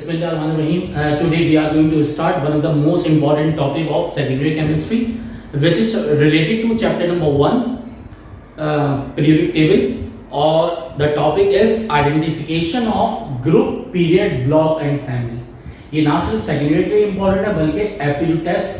Bismillahirrahmanirrahim. Today we are going to start one of the most important topic of secondary chemistry, which is related to chapter number 1, periodic table, or the topic is identification of group, period, block and family. ये ना सिर्फ secondary के लिए important है बल्कि aptitude test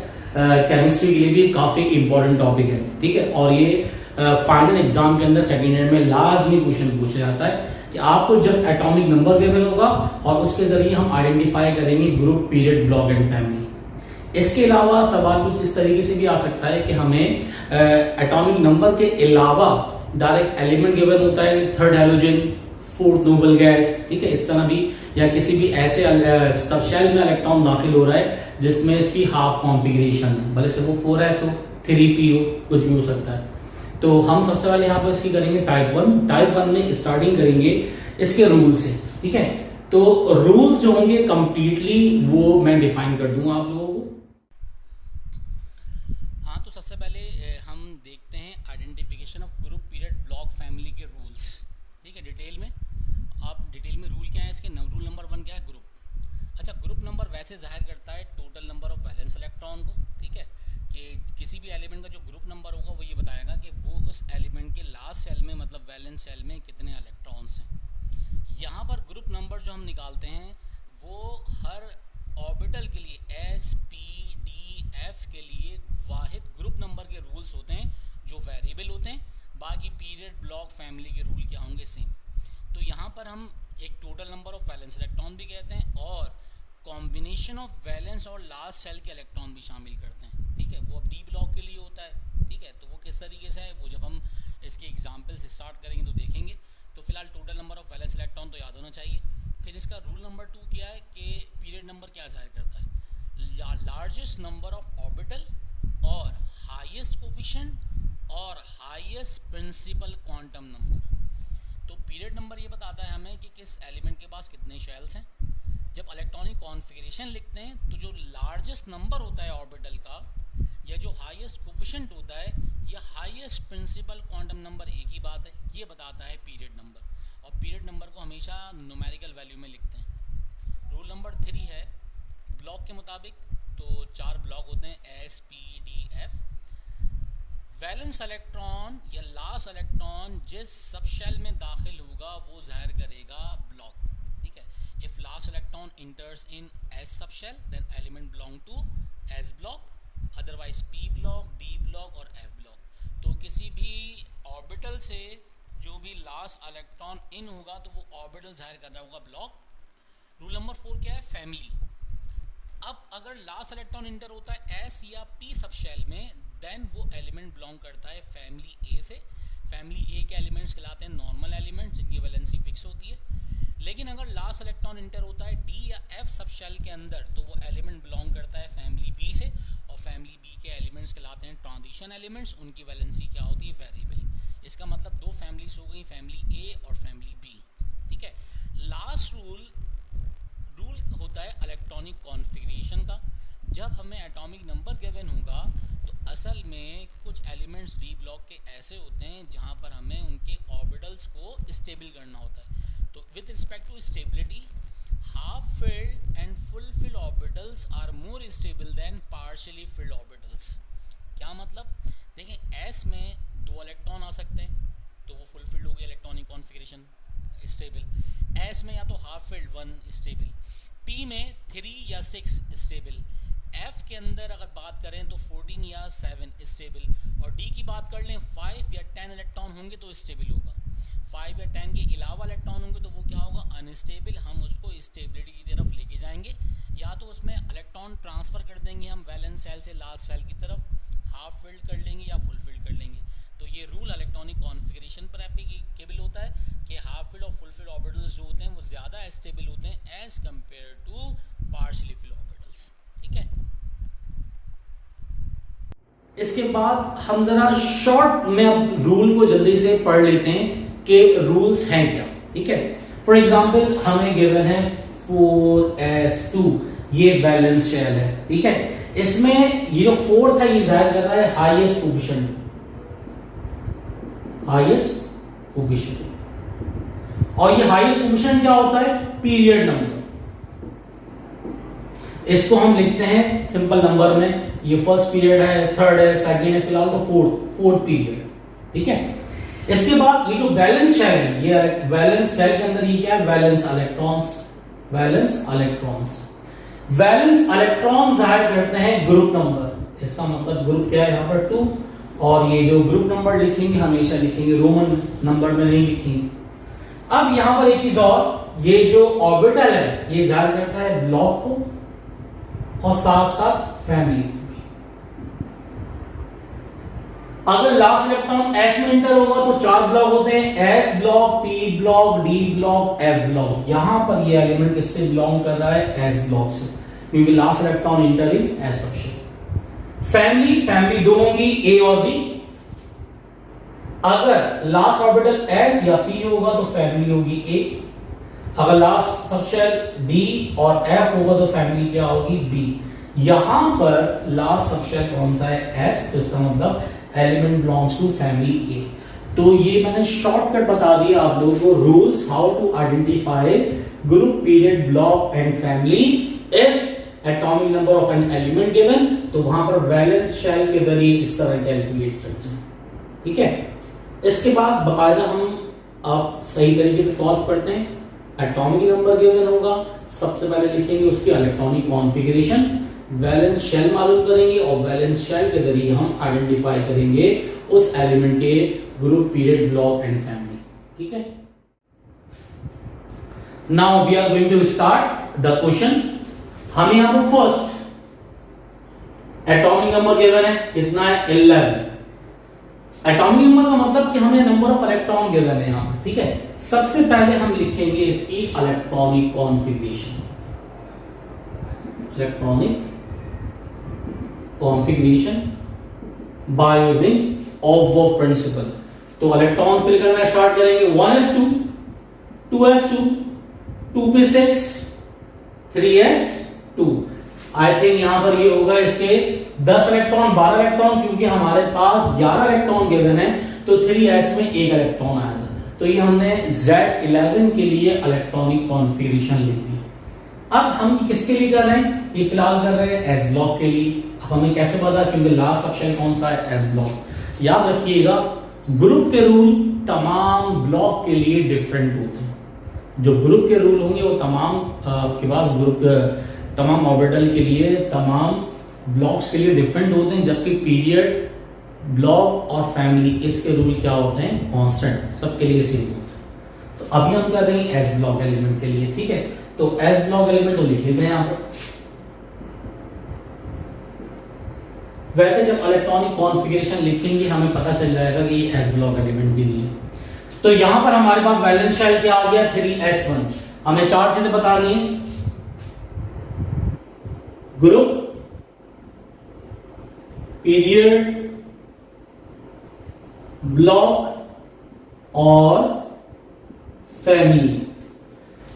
chemistry के लिए भी काफी इम्पोर्टेंट टॉपिक है, ठीक है। और ये फाइनल एग्जाम के अंदर सेकेंड ईयर में लाजमी क्वेश्चन पूछा जाता है कि आपको जस्ट एटॉमिक नंबर गिवन होगा और उसके जरिए हम आइडेंटिफाई करेंगे group, period, block and family. इसके अलावा सवाल कुछ इस तरीके से भी आ सकता है कि हमें एटॉमिक नंबर के अलावा डायरेक्ट एलिमेंट गिवन होता है, third halogen, fourth noble gas, ठीक है। इस तरह भी या किसी भी ऐसे सबशेल में इलेक्ट्रॉन दाखिल हो रहा है जिसमें इसकी हाफ कॉन्फ़िगरेशन है, भले से वो 4s हो, 3p हो, कुछ भी हो सकता है। तो हम सबसे पहले यहाँ पर इसकी करेंगे टाइप 1 में स्टार्टिंग करेंगे इसके रूल से, ठीक है। तो रूल्स जो होंगे कंप्लीटली वो मैं डिफाइन कर दूंगा आप लोगों को। हाँ, तो सबसे पहले हम देखते हैं identification of group, period, block, family के रूल्स, ठीक है। डिटेल में रूल क्या है इसके। रूल नंबर 1 क्या है? ग्रुप। अच्छा, ग्रुप नंबर वैसे जाहिर करता है total number of valence electron को, ठीक है। कि किसी भी एलिमेंट का जो ग्रुप नंबर होगा वो ये बताएगा कि वो उस एलिमेंट के लास्ट सेल में, मतलब वैलेंस सेल में कितने इलेक्ट्रॉन्स हैं। यहाँ पर ग्रुप नंबर जो हम निकालते हैं वो हर ऑर्बिटल के लिए S, P, D, F के लिए वाहिद ग्रुप नंबर के रूल्स होते हैं जो वेरिएबल होते हैं। बाकी पीरियड, ब्लॉक, फैमिली के रूल क्या होंगे? सेम। तो यहाँ पर हम एक total number of valence electron भी कहते हैं और कॉम्बिनेशन ऑफ वैलेंस और लास्ट सेल के इलेक्ट्रॉन भी शामिल करते हैं, ठीक है। वो अब डी ब्लॉक के लिए होता है, ठीक है। तो वो किस तरीके से है वो जब हम इसके एग्जाम्पल से स्टार्ट करेंगे तो देखेंगे। तो फिलहाल total number of valence electron तो याद होना चाहिए। फिर इसका रूल नंबर 2 क्या है कि पीरियड नंबर क्या जाहिर करता है? लार्जेस्ट नंबर ऑफ ऑर्बिटल और हाईएस्ट कोफिशिएंट और हाईएस्ट प्रिंसिपल क्वांटम नंबर। तो पीरियड नंबर ये बताता है हमें कि किस एलिमेंट के पास कितने शेल्स हैं। जब इलेक्ट्रॉनिक कॉन्फ़िगरेशन लिखते हैं तो जो लार्जेस्ट नंबर होता है ऑर्बिटल का या जो हाईएस्ट कोफिशिएंट होता है या हाईएस्ट प्रिंसिपल क्वांटम नंबर, एक ही बात है, ये बताता है पीरियड नंबर। और पीरियड नंबर को हमेशा न्यूमेरिकल वैल्यू में लिखते हैं। रूल नंबर 3 है ब्लॉक के मुताबिक। तो 4 ब्लॉक होते हैं S, P, D, F। Valence electron या लास्ट इलेक्ट्रॉन जिस सबशेल में दाखिल होगा वो जाहिर करेगा ब्लॉक, ठीक है। If last electron enters in S subshell then element belong to S block, otherwise P block, D block और F ब्लॉक। तो किसी भी ऑर्बिटल से जो भी लास्ट इलेक्ट्रॉन इन होगा तो वो ऑर्बिटल जाहिर कर रहा होगा ब्लॉक। रूल नंबर 4 क्या है? फैमिली। अब अगर लास्ट इलेक्ट्रॉन इंटर होता है S या P सबशेल में देन वो एलिमेंट बिलोंग करता है फैमिली A से। फैमिली A के एलिमेंट्स कहलाते हैं नॉर्मल एलिमेंट्स जिनकी वैलेंसी फिक्स होती है। लेकिन अगर लास्ट इलेक्ट्रॉन इंटर होता है D या F सबशेल के अंदर तो वो एलिमेंट बिलोंग करता है फैमिली B से। और फैमिली B के एलिमेंट्स कहलाते हैं ट्रांजिशन एलिमेंट्स, उनकी वैलेंसी क्या होती है? वेरिएबल। इसका मतलब 2 फैमिलीज हो गई, फैमिली A और फैमिली B, ठीक है। लास्ट रूल होता है इलेक्ट्रॉनिक कॉन्फ़िगरेशन का। जब हमें एटॉमिक नंबर गिवन होगा तो असल में कुछ एलिमेंट्स डी ब्लॉक के ऐसे होते हैं जहां पर हमें उनके ऑर्बिटल्स को स्टेबल करना होता है। तो with respect to stability, half filled and full filled orbitals are more stable than partially filled orbitals. क्या मतलब? देखें, S में 2 इलेक्ट्रॉन आ सकते हैं तो वो फुल फिल्ड हो गया इलेक्ट्रॉनिक कॉन्फ़िगरेशन स्टेबल। S में या तो हाफ फिल्ड 1 स्टेबल, P में 3 या 6 स्टेबल, F के अंदर अगर बात करें तो 14 या 7 स्टेबल, और D की बात कर लें 5 या 10 इलेक्ट्रॉन होंगे तो स्टेबल होगा। 5 या 10 के अलावा इलेक्ट्रॉन होंगे तो वो क्या होगा? अनस्टेबल। हम उसको स्टेबिलिटी की तरफ लेके जाएंगे, या तो उसमें इलेक्ट्रॉन ट्रांसफ़र कर देंगे हम वैलेंस सेल से लास्ट सेल की तरफ, हाफ फिल्ड कर लेंगे या फुल फिल्ड कर लेंगे। तो ये रूल इलेक्ट्रॉनिक कॉन्फ़िगरेशन पर एप्लीकेबल होता है कि हाफ फिल्ड और फुल फिल्ड ऑर्बिटल्स जो होते हैं वो ज़्यादा स्टेबल होते हैं as compare to partially filled orbitals, ठीक है। इसके बाद हम जरा शॉर्ट में अब रूल को जल्दी से पढ़ लेते हैं कि रूल्स हैं क्या, ठीक है। फॉर एग्जांपल हमें गिवन है 4s2, ये वैलेंस शेल है, ठीक है। इसमें ये जो 4 था ये जाहिर कर रहा है हाईएस्ट कोफिशिएंट, और ये हाईएस्ट कोफिशिएंट क्या होता है? पीरियड नंबर, इसको हम लिखते हैं सिंपल नंबर में, ये फर्स्ट पीरियड है, थर्ड है, सेकंड है, फिलहाल तो फोर्थ पीरियड, ठीक है। इसके बाद ये जो वैलेंस शेल है, ये वैलेंस शेल के अंदर ये क्या है, valence electrons, valence electrons, valence electron जाहिर करते हैं ग्रुप नंबर। इसका मतलब ग्रुप क्या है यहाँ पर 2, और ये जो ग्रुप नंबर लिखेंगे हमेशा लिखेंगे रोमन नंबर में, नहीं लिखेंगे। अब यहां पर एक चीज और, ये जो ऑर्बिटल है ये जाहिर करता है ब्लॉक को और साथ साथ फैमिली को भी। अगर लास्ट इलेक्ट्रॉन एस में इंटर होगा तो 4 ब्लॉक होते हैं, S block, P block, D block, F block. यहां पर ये एलिमेंट किससे बिलोंग कर रहा है, एस ब्लॉक से, क्योंकि लास्ट इलेक्ट्रॉन इंटर इन एस सेक्शन। फैमिली दो होंगी, ए और बी। अगर लास्ट ऑर्बिटल एस या पी होगा तो फैमिली होगी ए, अगर लास्ट सबशेल डी और एफ होगा तो फैमिली क्या होगी, बी। यहां पर लास्ट सबशेल कौन सा है, एस, तो इसका मतलब element belongs to family A. तो ये मैंने शॉर्टकट बता दिया आप लोगों को, rules how to identify group, period, block and family. If atomic number of an element given, तो वहां पर वैलेंस शेल के जरिए इस तरह कैलकुलेट करते हैं, ठीक है। इसके बाद बाकायदा हम आप सही तरीके से सॉल्व करते हैं। एटॉमिक नंबर गिवन होगा, सबसे पहले लिखेंगे उसकी इलेक्ट्रॉनिक कॉन्फ़िगरेशन, वैलेंस शेल मालूम करेंगे और वैलेंस शेल के जरिए हम आइडेंटिफाई करेंगे उस एलिमेंट के group, period, block and family, ठीक है। Now we are going to start the question. हमें यहां पर फर्स्ट एटॉमिक नंबर गिवन है, कितना है, 11। एटॉमिक नंबर का मतलब कि हमें नंबर ऑफ इलेक्ट्रॉन गिवन है यहां पर, ठीक है। सबसे पहले हम लिखेंगे इसकी electronic configuration, electronic configuration by using of principle. तो इलेक्ट्रॉन फिल करना स्टार्ट करेंगे, 1s2, 2s2, 2p6, 3s2। I think यहां पर ये होगा इसके 10 इलेक्ट्रॉन, 12 इलेक्ट्रॉन, क्योंकि हमारे पास 11 इलेक्ट्रॉन गिवन है, तो 3s में 1 इलेक्ट्रॉन आएगा। तो ये हमने Z11 के लिए इलेक्ट्रॉनिक कॉन्फ़िगरेशन लिख दी। अब हम किसके लिए कर रहे हैं, ये फिलहाल कर रहे हैं एस ब्लॉक के लिए। अब हमें कैसे पता, क्योंकि लास्ट सबशेल कौन सा है, एस ब्लॉक। याद रखिएगा ग्रुप के रूल तमाम ब्लॉक के लिए डिफरेंट होते हैं। जो ग्रुप के रूल होंगे वो तमाम आपके पास ग्रुप, तमाम ऑर्बिटल के लिए, तमाम ब्लॉक्स के लिए डिफरेंट होते हैं, जबकि पीरियड, ब्लॉक और फैमिली इसके रूल क्या होते हैं, कांस्टेंट, सबके लिए सेम होते हैं। तो अभी हम कर रहे हैं एस ब्लॉक एलिमेंट के लिए, ठीक है। तो एस ब्लॉक एलिमेंट तो लिख लेते हैं यहां पर। वैसे जब इलेक्ट्रॉनिक कॉन्फ़िगरेशन लिखेंगे हमें पता चल जाएगा कि ये एस ब्लॉक एलिमेंट के लिए। तो यहां पर हमारे पास वैलेंस शेल क्या आ गया, 3s1। हमें 4 चीजें बतानी है, ग्रुप, पीरियड, ब्लॉक और फैमिली।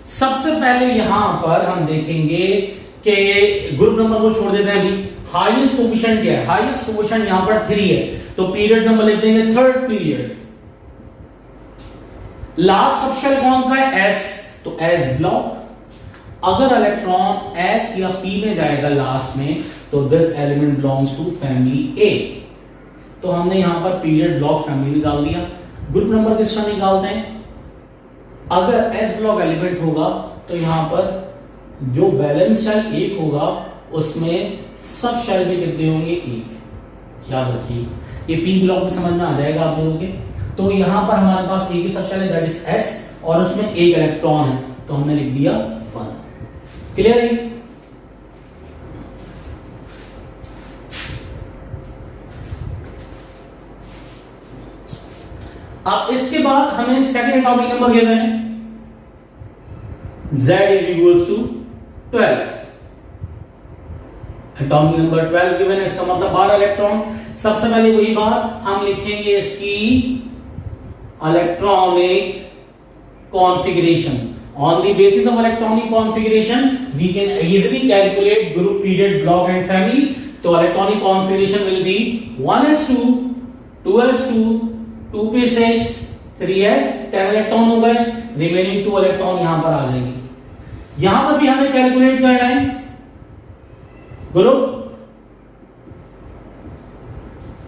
सबसे पहले यहां पर हम देखेंगे कि ग्रुप नंबर को छोड़ देते हैं अभी। हाईएस्ट कोफिशिएंट क्या है, हाईएस्ट कोफिशिएंट यहां पर 3 है, तो पीरियड नंबर ले देंगे 3rd पीरियड। लास्ट सबशेल कौन सा है, एस, तो एस ब्लॉक। अगर इलेक्ट्रॉन एस या पी में जाएगा लास्ट में, तो this element belongs to family A. तो हमने यहां पर पीरियड, ब्लॉक, फैमिली निकाल दिया। ग्रुप नंबर किस तरह निकालते हैं, अगर एस ब्लॉक एलिमेंट होगा तो यहां पर जो वैलेंस शेल 1 होगा उसमें सब शेल भी कितने होंगे, 1। याद रखिए, ये पी ब्लॉक में समझ में आ जाएगा आप लोगों के। तो यहां पर हमारे पास एक ही सब शेल है, दैट इज एस, और उसमें 1 इलेक्ट्रॉन है, तो हमने लिख दिया 1। क्लियर है। अब इसके बाद हमें सेकंड एटॉमिक नंबर गिवन है, Z is equals to 12। Atomic number 12 given है, इसका मतलब 12 इलेक्ट्रॉन। सबसे पहले वही बात हम लिखेंगे इसकी electronic configuration. On the basis of electronic configuration, we can easily calculate group, period, block and family. So electronic configuration will be 1s2, 2s2, 2p6, 3s, 10 electron हो गए, रिमेनिंग 2 इलेक्ट्रॉन यहां पर आ जाएंगे। यहां पर भी हमें कैलकुलेट करना है ग्रुप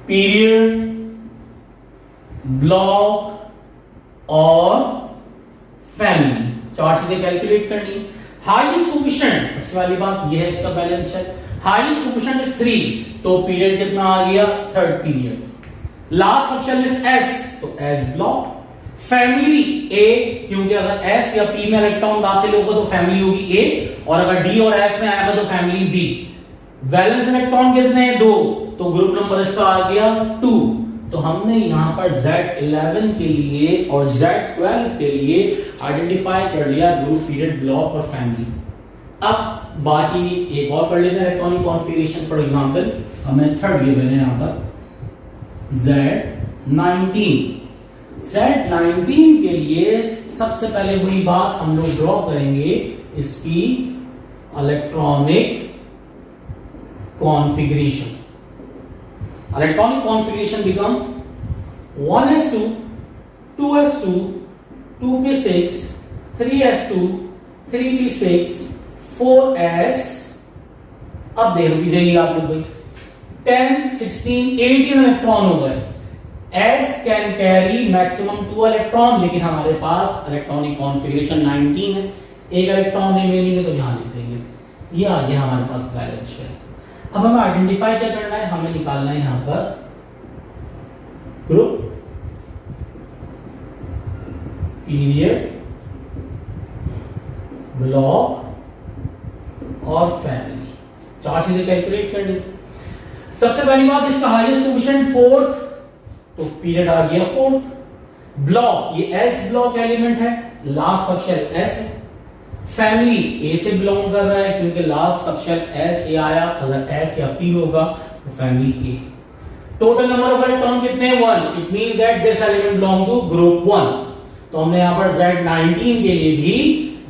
पीरियड ब्लॉक और फैमिली, चार चीजें कैलकुलेट करनी। हाईएस्ट कोफिशिएंट, सबसे वाली बात यह है इसका बैलेंस है, हाईएस्ट कोफिशिएंट इज 3, तो पीरियड कितना आ गया, third period. Last subshell is S, तो एस ब्लॉक। फैमिली ए, क्योंकि अगर एस या पी में इलेक्ट्रॉन दाखिल होगा तो फैमिली होगी ए, और अगर डी और एफ में आएगा तो फैमिली बी। वैलेंस इलेक्ट्रॉन कितने हैं, 2, तो ग्रुप नंबर इसका आ गया 2। तो हमने यहां पर Z11 के लिए और Z12 के लिए आइडेंटिफाई कर लिया ग्रुप, पीरियड, ब्लॉक और फैमिली। अब बाकी एक और कर लेते हैं इलेक्ट्रॉनिक कॉन्फ़िगरेशन। फॉर एग्जांपल हमें थर्ड गिवन है यहां पर Z19। Z19 के लिए सबसे पहले वही बात हम लोग ड्रॉ करेंगे इसकी electronic configuration. Electronic configuration become 1s2, 2s2, 2p6, 3s2, 3p6, 4s। अब देख लीजिए आप लोग भाई 10, 16, 18 इलेक्ट्रॉन हो गए। s can carry maximum 2 electron, लेकिन हमारे पास इलेक्ट्रॉनिक कॉन्फ़िगरेशन 19 है, एक इलेक्ट्रॉन रिमेनिंग है, तो यहां लिख देंगे। ये आ गया हमारे पास बैलेंस है। अब हमें आइडेंटिफाई क्या करना है, हमें निकालना है यहां पर ग्रुप, पीरियड, ब्लॉक और फैमिली, चार चीजें कैलकुलेट करनी। सबसे पहली बात, इसका हाईएस्ट कोफिशिएंट 4th, तो पीरियड आ गया 4th। ब्लॉक, ये एस ब्लॉक एलिमेंट है, लास्ट सबशेल एस है। फैमिली ए से बिलोंग कर रहा है, क्योंकि लास्ट सबशेल एस ए आया, अगर एस या पी होगा तो family A. Total number of electron कितने, 1, it means that this element belong to group 1। तो हमने यहां पर Z19 के लिए भी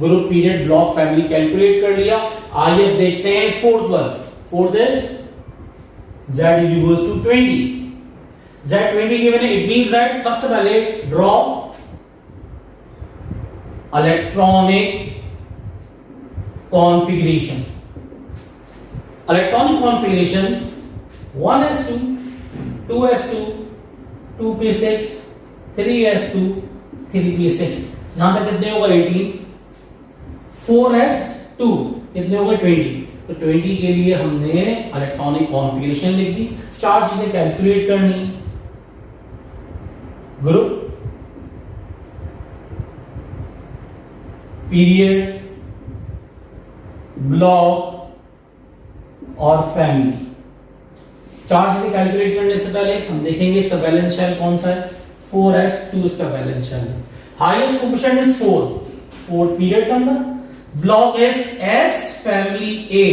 group, period, block, family calculate कर लिया। आइए देखते हैं fourth one. Fourth is Z equals to 20। Z20 given है, इट मींस दैट सबसे पहले draw electronic configuration. Electronic configuration 1s2, 2s2, 2p6, 3s2, 3p6। यहां तक कितने होगा 18, 4s2 कितने होगा 20। तो 20 के लिए हमने इलेक्ट्रॉनिक कॉन्फ़िगरेशन लिख दी। चार चीजें कैलकुलेट करनी, ग्रुप, पीरियड, ब्लॉक और फैमिली। चार चीजें कैलकुलेट करने से पहले हम देखेंगे इसका बैलेंस शेल कौन सा है, 4s2 इसका बैलेंस शेल है। Highest coefficient is 4 period number, block is s, family a।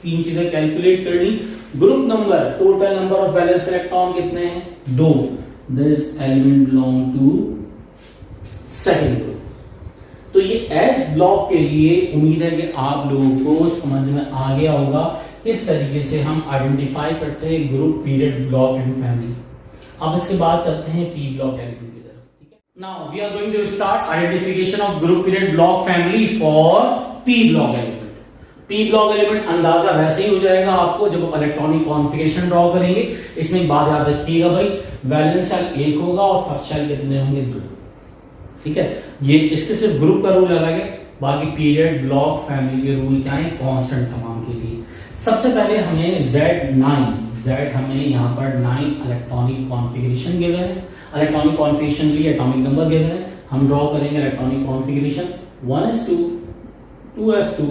तीन चीजें कैलकुलेट करनी। Group number, total number of valence electron कितने हैं, 2। This element belong to second group. तो ये एस ब्लॉक के लिए उम्मीद है कि आप लोगों को समझ में आ गया होगा किस तरीके से हम आइडेंटिफाई करते हैं group, period, block and family. अब इसके बाद चलते हैं पी ब्लॉक एलिमेंट की तरफ। ठीक है, now we are going to start identification of group, period, block, family for P block element. P block element अंदाजा वैसे ही हो जाएगा आपको जब आप इलेक्ट्रॉनिक कॉन्फ़िगरेशन ड्रॉ करेंगे। इसमें एक बात याद रखिएगा भाई, वैलेंस शेल 1 होगा और फर्स्ट शेल कितने होंगे, 2। ठीक है, ये इसके सिर्फ ग्रुप का रूल अलग है, बाकी पीरियड, ब्लॉक, फैमिली के रूल क्या है, कांस्टेंट तमाम के लिए। सबसे पहले हमें Z हमें यहाँ पर 9 इलेक्ट्रॉनिक कॉन्फ़िगरेशन गिवन है। इलेक्ट्रॉनिक कॉन्फ़िगरेशन के लिए एटॉमिक नंबर गिवन है। हम ड्रॉ करेंगे electronic configuration 1s2, 2s2,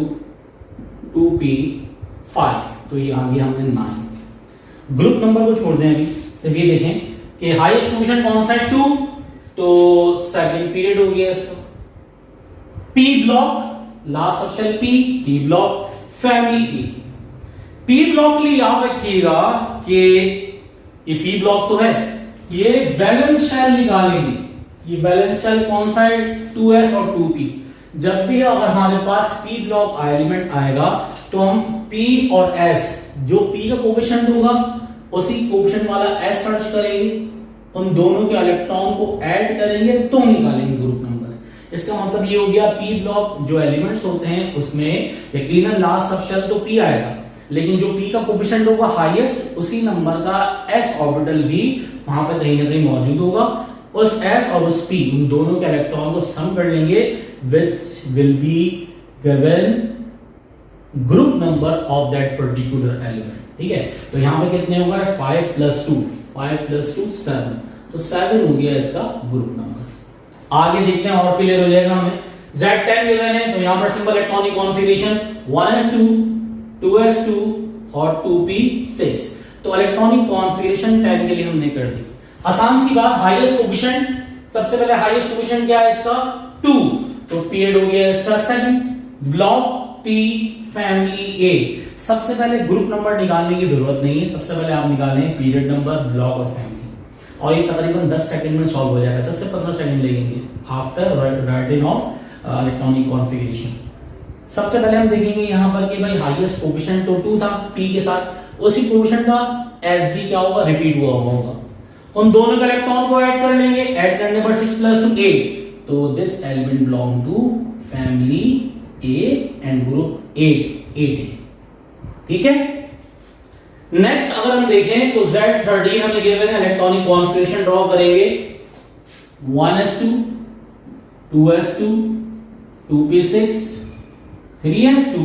2p5। तो ये आ गया हमने 9। ग्रुप नंबर को छोड़ दें अभी, सिर्फ ये देखें कि हाईएस्ट कोफिशिएंट कौन सा है, 2, तो सेकंड पीरियड हो गया इसका। P block, last subshell P block, family E. P block के लिए याद रखिएगा कि ये पी ब्लॉक तो है, ये वैलेंस शेल निकालेंगे। ये वैलेंस शेल कौन सा है, 2s और 2p। जब भी अगर हमारे पास पी ब्लॉक एलिमेंट आएगा तो हम p और s, जो p का कोफिशिएंट होगा उसी कोफिशिएंट वाला s सर्च करेंगे, उन दोनों के इलेक्ट्रॉन को ऐड करेंगे तो निकालेंगे ग्रुप नंबर। इसका मतलब ये हो गया पी ब्लॉक जो एलिमेंट्स होते हैं उसमें यकीनन लास्ट सबशेल तो p आएगा, लेकिन जो p का कोफिशिएंट होगा हाईएस्ट, उसी नंबर का s ऑर्बिटल भी वहां पे कहीं ना कहीं मौजूद होगा। उस s और उस p, उन दोनों के इलेक्ट्रॉन को सम कर लेंगे, which will be given group number of that particular element. ठीक है, तो यहां पे कितने होगा? 5 + 2, 5 + 2 7, तो 7 हो गया इसका ग्रुप नंबर। आगे देखते हैं और क्लियर हो जाएगा हमें। Z10 गिवन है, तो यहां पर simple electronic configuration 1s2, 2s2 और 2p6। तो इलेक्ट्रॉनिक कॉन्फ़िगरेशन 10 के लिए हमने कर दी। आसान सी बात, हाईएस्ट कोफिशिएंट, सबसे पहले हाईएस्ट कोफिशिएंट क्या है इसका? 2, तो पीरियड हो गया इसका 7, ब्लॉक P फैमिली A। सबसे पहले ग्रुप नंबर निकालने की जरूरत नहीं है, सबसे पहले आप निकालें पीरियड नंबर, ब्लॉक और फैमिली, और ये तकरीबन 10 सेकंड में सॉल्व हो जाएगा, 10 से 15 सेकंड लगेंगे after writing of electronic configuration. सबसे पहले हम देखेंगे यहां पर कि भाई हाईएस्ट कोफिशिएंट तो 2 था P के साथ, उसी कोफिशिएंट का SD क्या होगा? रिपीट हुआ होगा। उन दोनों के इलेक्ट्रॉन को ऐड कर लेंगे, ऐड करने पर 6 + 2 8, तो this element belong to family A and group 8A। ठीक है, नेक्स्ट अगर हम देखें तो Z13 हमें गिवन है, इलेक्ट्रॉनिक कॉन्फ़िगरेशन ड्रॉ करेंगे 1s2, 2s2, 2p6, 3s2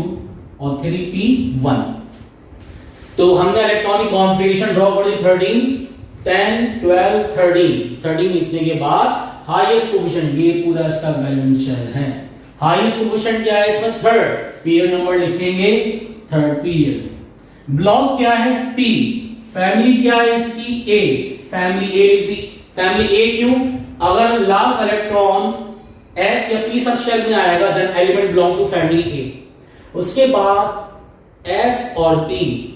और 3p1। तो हमने इलेक्ट्रॉनिक कॉन्फ़िगरेशन ड्रॉ कर दी 13, 10, 12, 13 लिखने के बाद हाईएस्ट कोफिशिएंट, ये पूरा इसका वैलेंस शेल है। हाईएस्ट कोफिशिएंट क्या है इसका? 3rd, पीरियड नंबर लिखेंगे 3rd पीरियड। ब्लॉक क्या है? P, फैमिली क्या है इसकी? A, फैमिली A लिख दी। फैमिली A क्यों? अगर लास्ट इलेक्ट्रॉन S या P सब शेल में आएगा then element belong to family A। उसके बाद S और P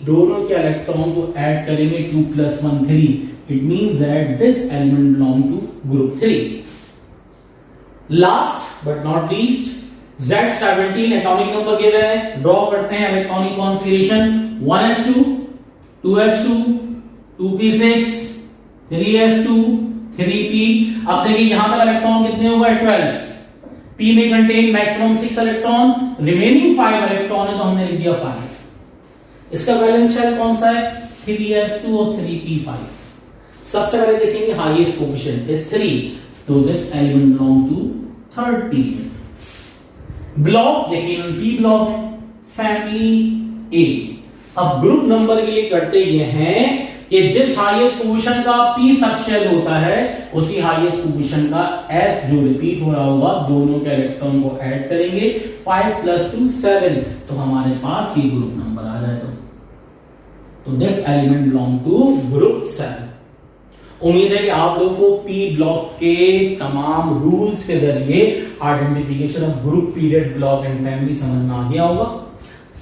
दोनों के इलेक्ट्रॉन को ऐड करेंगे, 2 + 1 3, it means that this element belong to group 3। Last but not least Z17 atomic number given है, ड्रॉ करते हैं electronic configuration 1s2, 2s2, 2p6, 3s2, 3p। अब देखिए यहां तक इलेक्ट्रॉन कितने हो गए? 12। p में contain maximum 6 electron, remaining 5 electron है, तो हमने लिख दिया 5। इसका वैलेंस शेल कौन सा है? 3s2 और 3p5। सबसे पहले देखेंगे हाईएस्ट कोफिशिएंट इज 3, तो this element belong to 3rd period. Block यकीनन P ब्लॉक है, फैमिली A। अब ग्रुप नंबर के लिए करते ये हैं कि जिस हाईएस्ट कोफिशिएंट का P सबशेल होता है, उसी हाईएस्ट कोफिशिएंट का S जो रिपीट हो रहा होगा, दोनों के इलेक्ट्रॉन को ऐड करेंगे, 5 + 2 7, तो हमारे पास ये ग्रुप नंबर आ जाएगा। तो this element belong to group 7। उम्मीद है कि आप लोगों को P ब्लॉक के तमाम रूल्स के जरिए identification of group, period, block and family समझ में आ गया होगा।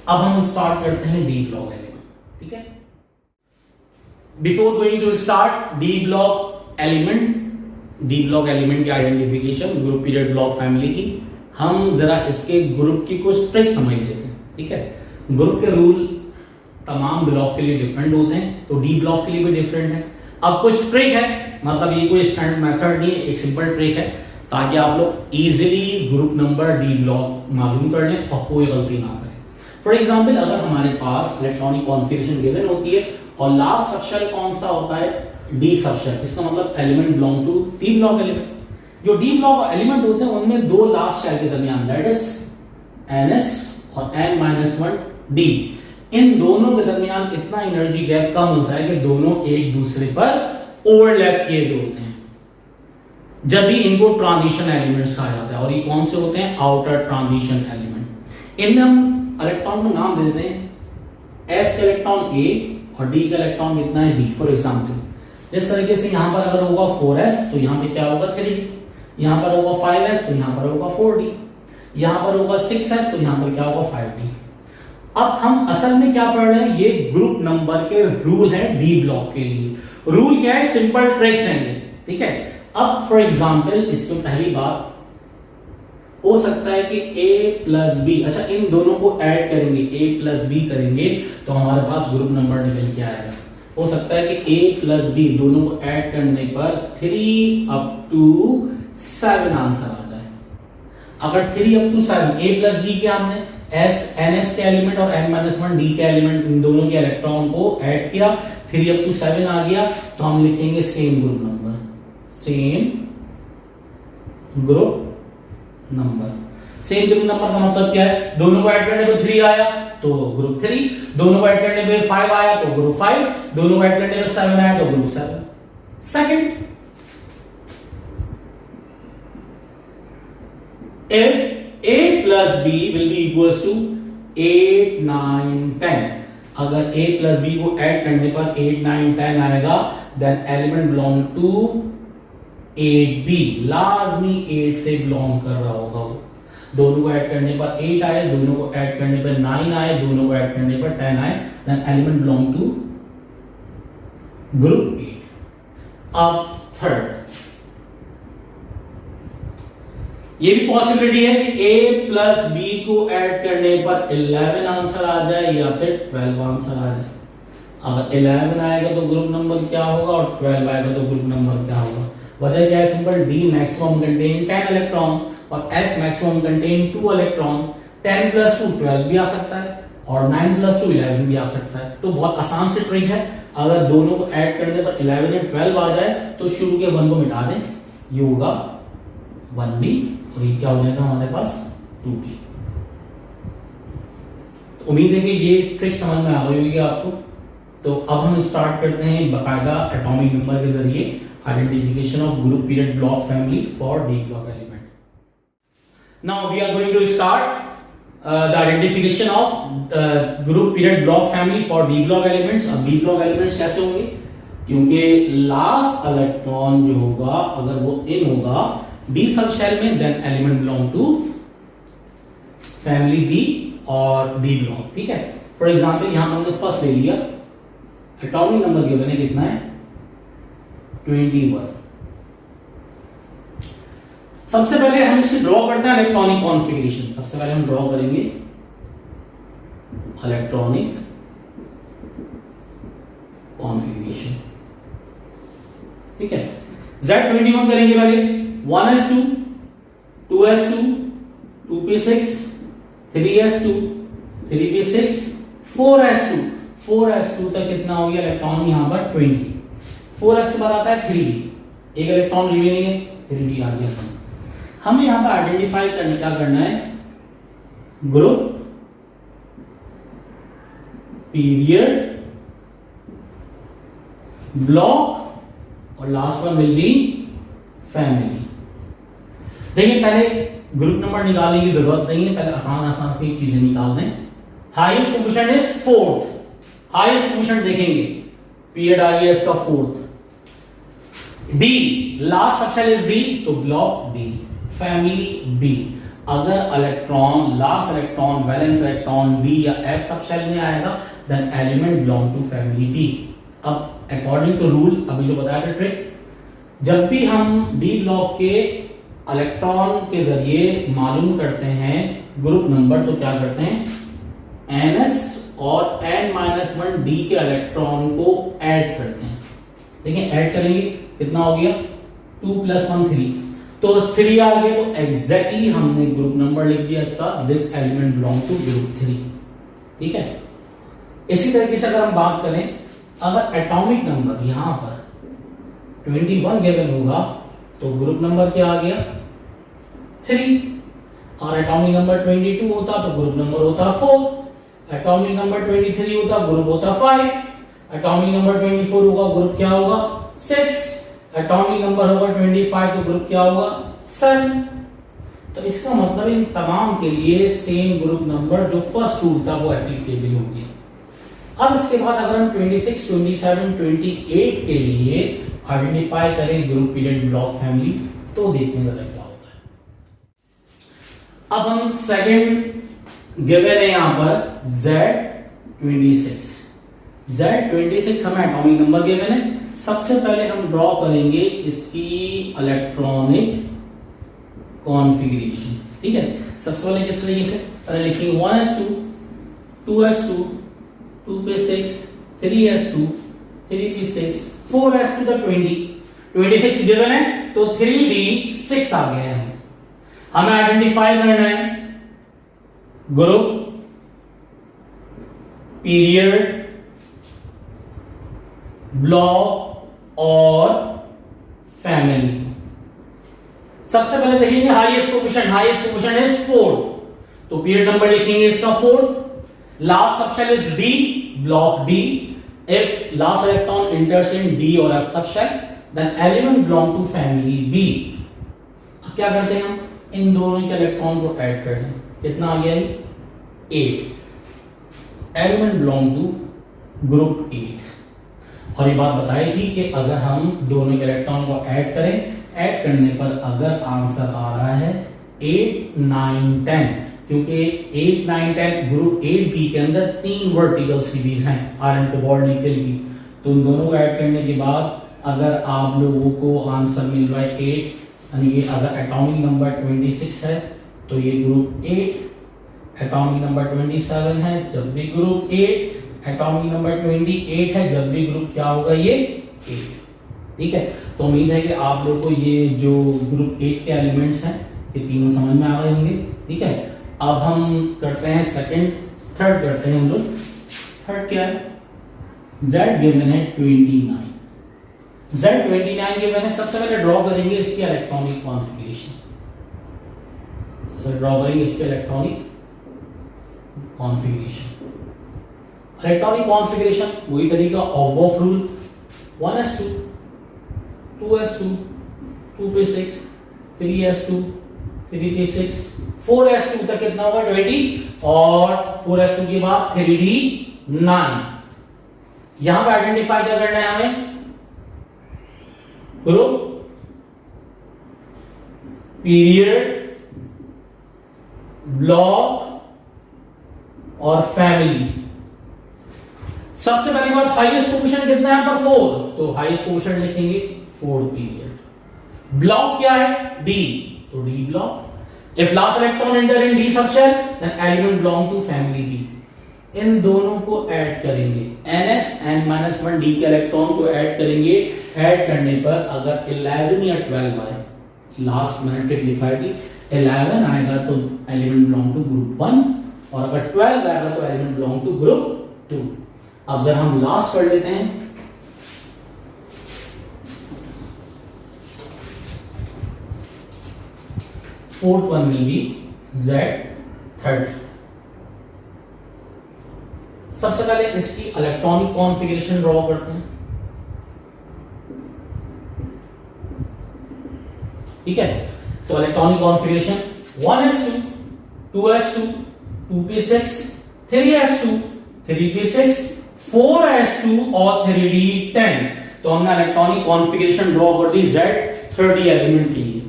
अब हम स्टार्ट करते हैं डी ब्लॉक एलिमेंट। ठीक है, before going to start D block element की identification group, period, block, family की, हम जरा इसके ग्रुप की कुछ ट्रिक समझ लेते हैं। ठीक है, ग्रुप के रूल तमाम ब्लॉक के लिए डिफरेंट होते हैं, तो डी ब्लॉक के लिए भी डिफरेंट है। अब कुछ ट्रिक है, मतलब ये कोई स्टैंडर्ड मेथड नहीं है, एक सिंपल ट्रिक है ताकि आप लोग easily group number, D block मालूम कर लें और कोई गलती ना करें। फॉर एग्जांपल, अगर हमारे पास इलेक्ट्रॉनिक कॉन्फ़िगरेशन गिवन होती है और लास्ट सबशेल कौन सा होता है? डी सबशेल, इसका मतलब element belong to D block element. जो डी ब्लॉक एलिमेंट होते हैं उनमें दो लास्ट शेल के दरमियान, दैट इज NS और N-1 D, इन दोनों के दरमियान इतना एनर्जी गैप कम होता है कि दोनों एक दूसरे पर ओवरलैप किए हुए होते हैं, जब भी इनको ट्रांजिशन एलिमेंट्स कहा जाता है। और ये कौन से होते हैं? Outer transition element. इनमें हम इलेक्ट्रॉन को नाम दे देते हैं, S का इलेक्ट्रॉन A और D का इलेक्ट्रॉन कितना है B। फॉर एग्जाम्पल, जिस तरीके से यहां पर अगर होगा 4s तो यहां पे क्या होगा? 3D। यहां पर होगा 5s तो यहां पर होगा 4D। यहां पर होगा 6s तो यहां पर क्या होगा? 5D। अब हम असल में क्या पढ़ रहे हैं? ये ग्रुप नंबर के रूल है डी ब्लॉक के लिए। रूल क्या है? सिंपल ट्रिक्स हैं, ठीक है। अब फॉर एग्जांपल, इसमें पहली बात हो सकता है कि A + B, अच्छा इन दोनों को ऐड करेंगे, A + B करेंगे तो हमारे पास ग्रुप नंबर निकल के आएगा। हो सकता है कि A + B दोनों को ऐड करने पर 3 up to 7 आंसर आ जाए। अगर 3 up to 7 A + B क्या हमने NS के एलिमेंट और N-1 D के एलिमेंट, इन दोनों के इलेक्ट्रॉन को ऐड किया, 3 up to 7 आ गया, तो हम लिखेंगे same group number, same group number. Same group number का मतलब क्या है, दोनों को ऐड करने पे 3 आया तो ग्रुप 3, दोनों को ऐड करने पे 5 आया तो ग्रुप 5, दोनों को ऐड करने पे 7 आया तो group 7। Second, if A plus B will be equals to 8, 9, 10, अगर A plus B को ऐड करने पर 8, 9, 10 आएगा, then element belong to 8B, लाजमी 8 से बिलोंग कर रहा होगा वो। दोनों को ऐड करने पर 8 आए, दोनों को ऐड करने पर 9 आए, दोनों को ऐड करने पर 10 आए, then element belong to group 8। अब थर्ड, ये भी पॉसिबिलिटी है कि A प्लस B को ऐड करने पर 11 आंसर आ जाए या फिर 12 आंसर आ जाए। अगर 11 आएगा तो ग्रुप नंबर क्या होगा और 12 आएगा तो ग्रुप नंबर क्या होगा। वजह क्या है, simple, D maximum contain 10 electron और S maximum contain 2 electron. 10 plus 2 12 भी आ सकता है और 9 प्लस 2 11 भी आ सकता है। तो बहुत आसान सी ट्रिक है, अगर दोनों को ऐड करने पर 11 या 12 आ जाए तो शुरू के 1 को मिटा दें, ये होगा 1B और ये क्या हो जाएगा हमारे पास 2B। तो उम्मीद है कि ये ट्रिक समझ में आ गई होगी आपको। तो अब हम स्टार्ट करते हैं बकायदा एटॉमिक नंबर के जरिए identification of group period block family for D block element. Now we are going to start the identification of group period block family for D block elements. अब डी ब्लॉक एलिमेंट्स कैसे होंगे, क्योंकि last electron जो होगा अगर वो इन होगा D subshell में, then element belong to family B और डी ब्लॉक। ठीक है, फॉर एग्जांपल यहां हमने फर्स्ट ले लिया, एटॉमिक नंबर गिवन है कितना है 21। सबसे पहले हम इसकी ड्रॉ करते हैं इलेक्ट्रॉनिक कॉन्फ़िगरेशन। सबसे पहले हम ड्रॉ करेंगे इलेक्ट्रॉनिक कॉन्फ़िगरेशन। ठीक है, Z21 करेंगे पहले 1s2 2s2 2p6 3s2 3p6 4s2 4s2 तक कितना हो गया इलेक्ट्रॉन यहां पर 20। 4s के बाद आता है 3d, एक इलेक्ट्रॉन रिमेनिंग है 3d आ गया। हमें यहां पर आइडेंटिफाई क्या करना है, ग्रुप पीरियड ब्लॉक और last one will be family. देखिए पहले ग्रुप नंबर निकालने की जरूरत नहीं है, पहले आसान आसान सी चीजें निकाल दें। Highest coefficient is 4th, highest coefficient देखेंगे पीरियड आ गया इसका 4th। D last subshell is D, तो ब्लॉक डी, फैमिली बी। अगर electron last electron valence electron D या एफ सबसेल में आएगा then element belong to family B. अब अकॉर्डिंग टू रूल अभी जो बताया था ट्रिक, जब भी हम डी ब्लॉक के इलेक्ट्रॉन के जरिए मालूम करते हैं ग्रुप नंबर, तो क्या करते हैं NS और N-1 D के इलेक्ट्रॉन को ऐड करते हैं। देखिए ऐड करेंगे कितना हो गया 2 + 1 3, तो 3 आ गया, तो एग्जैक्टली हमने ग्रुप नंबर लिख दिया इसका, this element belong to group 3। ठीक है, इसी तरीके से अगर हम बात करें, अगर एटॉमिक नंबर यहां पर 21 गिवन होगा तो ग्रुप नंबर क्या आ गया 3, और एटॉमिक नंबर 22 होता तो ग्रुप नंबर होता 4, एटॉमिक नंबर 23 होता ग्रुप होता 5, एटॉमिक नंबर 24 होगा ग्रुप क्या होगा 6, एटॉमिक नंबर होगा 25 तो ग्रुप क्या होगा 7। तो इसका मतलब इन तमाम के लिए सेम ग्रुप नंबर जो फर्स्ट रूल था वो एप्लीकेबल हो गया। अब इसके बाद अगर हम 26, 27, 28 के लिए आइडेंटिफाई करें ग्रुप पीरियड ब्लॉक फैमिली, तो देखते हैं क्या होता है। अब हम सेकंड गिवन है यहां पर Z26। Z26 हमें एटॉमिक नंबर गिवन है। सबसे पहले हम ड्रॉ करेंगे इसकी इलेक्ट्रॉनिक कॉन्फ़िगरेशन। ठीक है, सबसे पहले किस तरीके से पहले लिखेंगे 1s2 2s2 2p6 3s2 3p6 4s2 तक 26 गिवन है, तो 3d6 आ गया है। हमें आइडेंटिफाई करना है ग्रुप पीरियड, ब्लॉक और फैमिली। सबसे पहले देखेंगे highest coefficient. Highest coefficient is 4, तो पीरियड नंबर लिखेंगे इसका 4। Last subshell is D, block D. If last electron enters in D और F subshell then element belong to family B. अब क्या करते हैं हम, इन दोनों के इलेक्ट्रॉन को ऐड कर लें। कितना आ गया ये 8, एलिमेंट बिलोंग टू ग्रुप 8। और ये बात बताई थी कि अगर हम दोनों के इलेक्ट्रॉन को ऐड करें, ऐड करने पर अगर आंसर आ रहा है 8, 9, 10, क्योंकि 8, 9, 10 ग्रुप 8B के अंदर 3 वर्टिकल सीरीज हैं आयरन कोबाल्ट निकल की, तो उन दोनों को ऐड करने के बाद अगर आप लोगों को आंसर मिल रहा है 8, यानी कि अगर एटॉमिक नंबर 26 है तो ये ग्रुप 8, एटॉमिक नंबर 27 है जब भी ग्रुप 8, एटॉमिक नंबर 28 है जब भी ग्रुप क्या होगा ये 8। ठीक है, तो उम्मीद है कि आप लोग को ये जो ग्रुप 8 के एलिमेंट्स हैं ये तीनों समझ में आ गए होंगे। ठीक है, अब हम करते हैं सेकंड, थर्ड करते हैं हम लोग। थर्ड क्या है, Z गिवन है 29, Z29 गिवन है। सबसे पहले ड्रॉ करेंगे इसकी इलेक्ट्रॉनिक कॉन्फ़िगरेशन। ड्रॉ करेंगे इसके इलेक्ट्रॉनिक कॉन्फ़िगरेशन। इलेक्ट्रॉनिक कॉन्फ़िगरेशन वही तरीका, of rule, 1s2, 2s2, 2p6, 3s2, 3p6, 4s2 तक कितना होगा 20, और 4s2 के बाद 3d9। यहां पे आइडेंटिफाई क्या करना है हमें, ग्रुप, पीरियड, ब्लॉक और फैमिली। सबसे पहली बात, हाईएस्ट कोफिशिएंट कितना है यहां पर 4, तो हाईएस्ट कोफिशिएंट लिखेंगे 4 पीरियड। ब्लॉक क्या है D, तो D block. If last electron enter in D subshell then element belong to family B। इन दोनों को ऐड करेंगे, ns n-1 D के इलेक्ट्रॉन को ऐड करेंगे। ऐड करने पर अगर 11 या 12 आए, लास्ट मैंने ट्रिक लिखा थी, 11 आएगा तो एलिमेंट बिलोंग टू ग्रुप 1, और अगर 12 आएगा तो एलिमेंट बिलोंग टू ग्रुप 2। अब जरा हम लास्ट कर लेते हैं। Fourth one will be Z30। सबसे पहले इसकी इलेक्ट्रॉनिक कॉन्फ़िगरेशन ड्रॉ करते हैं। ठीक है, तो electronic configuration 1s2, 2s2, 2p6, 3s2, 3p6, 4s2 और 3d10। तो हमने इलेक्ट्रॉनिक कॉन्फ़िगरेशन ड्रॉ कर दी Z30 एलिमेंट के लिए।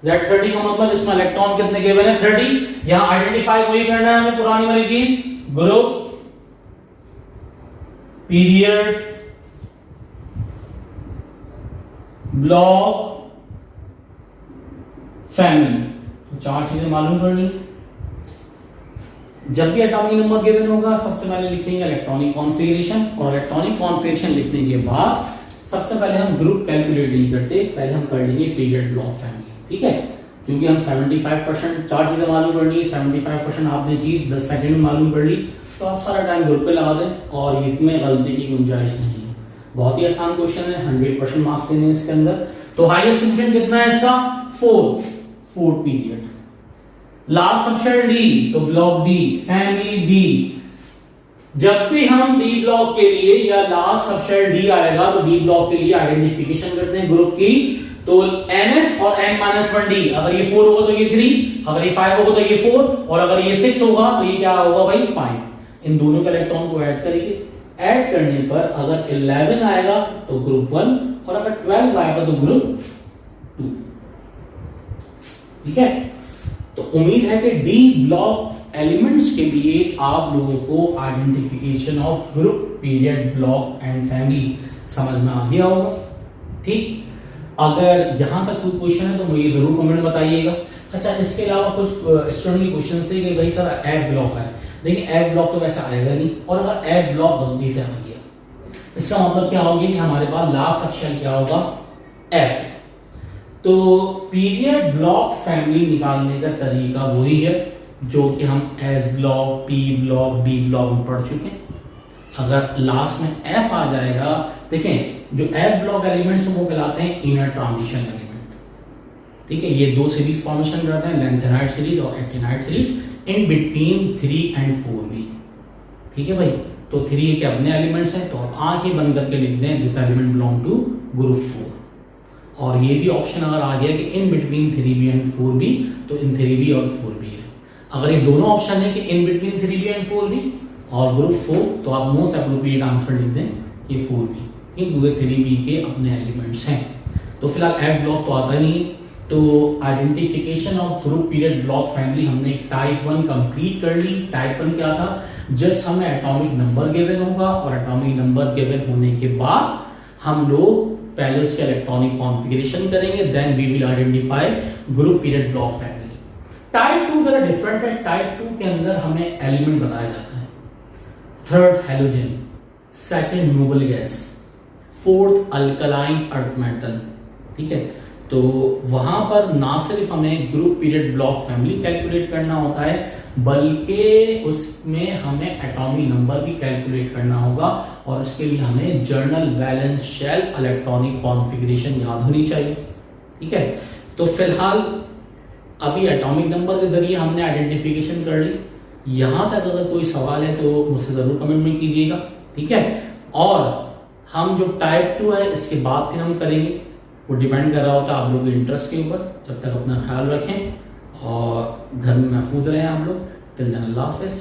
Z30 का मतलब इसमें इलेक्ट्रॉन कितने गिवन है 30। यहां आइडेंटिफाई वही करना है हमें, पुरानी वाली चीज, ग्रुप, पीरियड, ब्लॉक, फैमिली। तो 4 चीजें मालूम कर ली। जब भी एटॉमिक नंबर गिवन होगा सबसे पहले लिखेंगे इलेक्ट्रॉनिक कॉन्फ़िगरेशन, और इलेक्ट्रॉनिक कॉन्फ़िगरेशन लिखने के बाद सबसे पहले हम ग्रुप कैलकुलेट नहीं करते, पहले हम कर लेंगे पीरियड, ब्लॉक, फैमिली। ठीक है, क्योंकि हम 75% 4 चीजें मालूम कर ली, 75% आपने चीज 10 सेकंड में मालूम कर ली, तो आप सारा टाइम ग्रुप पे लगा दें और इसमें गलती की गुंजाइश नहीं है। बहुत ही आसान क्वेश्चन है, 100% मार्क्स देने इसके अंदर। तो हाईएस्ट कोफिशिएंट कितना है इसका 4 पीरियड। लास्ट सबशेल डी, तो ब्लॉक डी, फैमिली बी। जब भी हम डी ब्लॉक के लिए या लास्ट सबशेल डी आएगा तो डी ब्लॉक के लिए आइडेंटिफिकेशन करते हैं ग्रुप की। तो ns और n-1d, अगर ये 4 होगा तो ये 3, अगर ये 5 होगा तो ये 4, और अगर ये 6 होगा तो ये क्या होगा भाई 5। इन दोनों के इलेक्ट्रॉन को ऐड करेंगे। ऐड करने पर अगर 11 आएगा तो ग्रुप 1, और अगर 12 आएगा तो ग्रुप 2। ठीक है, तो उम्मीद है कि डी ब्लॉक एलिमेंट्स के लिए आप लोगों को identification of group, period, block and family समझ में आ गया होगा। ठीक, अगर यहां तक कोई क्वेश्चन है तो मुझे जरूर कमेंट में बताइएगा। अच्छा, इसके अलावा कुछ स्टूडेंट के क्वेश्चन थे कि भाई सर एफ ब्लॉक है। देखिए एफ ब्लॉक तो वैसे आएगा नहीं, और अगर एफ ब्लॉक गलती से आ गया इसका मतलब क्या होगा कि हमारे पास लास्ट ऑप्शन क्या होगा एफ। तो पीरियड, ब्लॉक, फैमिली निकालने का तरीका वही है जो कि हम S block, P block, D block में पढ़ चुके हैं। अगर लास्ट में एफ आ जाएगा, देखें जो एफ ब्लॉक एलिमेंट्स वो कहलाते हैं इनर ट्रांजिशन एलिमेंट। ठीक है, ये दो सीरीज फॉर्मेशन करते हैं, लैंथेनाइड सीरीज और actinide series in between 3 and 4 भी। ठीक है भाई, तो 3 के अपने एलिमेंट्स हैं, तो आप आंखें बंद करके लिख दें this element belong to group 4। और ये भी ऑप्शन अगर आ गया कि in between 3b and 4b, तो इन 3b और 4b है। अगर ये दोनों ऑप्शन है कि in between 3b and 4b और ग्रुप 4, तो आप मोस्ट एप्रोप्रिएट आंसर लिख दें कि 4b, क्योंकि 3b के अपने एलिमेंट्स हैं। तो फिलहाल एफ ब्लॉक तो आता नहीं है। तो identification of group period block family हमने टाइप 1 कंप्लीट कर ली। टाइप 1 क्या था, जस्ट हमें एटॉमिक नंबर गिवन होगा और एटॉमिक नंबर गिवन होने के बाद हम लोग पहले उसके इलेक्ट्रॉनिक कॉन्फ़िगरेशन करेंगे, then we will identify group period block family. Type 2 जरा डिफरेंट है। टाइप 2 के अंदर हमें एलिमेंट बताया जाता है, third halogen, second noble gas, fourth alkaline earth metal. ठीक है, तो वहां पर ना सिर्फ हमें group period block family calculate करना होता है, बल्कि उसमें हमें एटॉमिक नंबर भी कैलकुलेट करना होगा, और उसके लिए हमें general valence shell electronic configuration याद होनी चाहिए। ठीक है, तो फिलहाल अभी एटॉमिक नंबर के जरिए हमने आइडेंटिफिकेशन कर ली। यहां तक अगर कोई सवाल है तो मुझसे जरूर कमेंट में कीजिएगा। ठीक है, और हम जो टाइप 2 है इसके बाद फिर हम करेंगे, वो डिपेंड कर रहा होता है आप लोगों के इंटरेस्ट के ऊपर। जब तक अपना ख्याल रखें और घर में महफूज रहें आप लोग। टिल देन अल्लाह हाफ़िज़।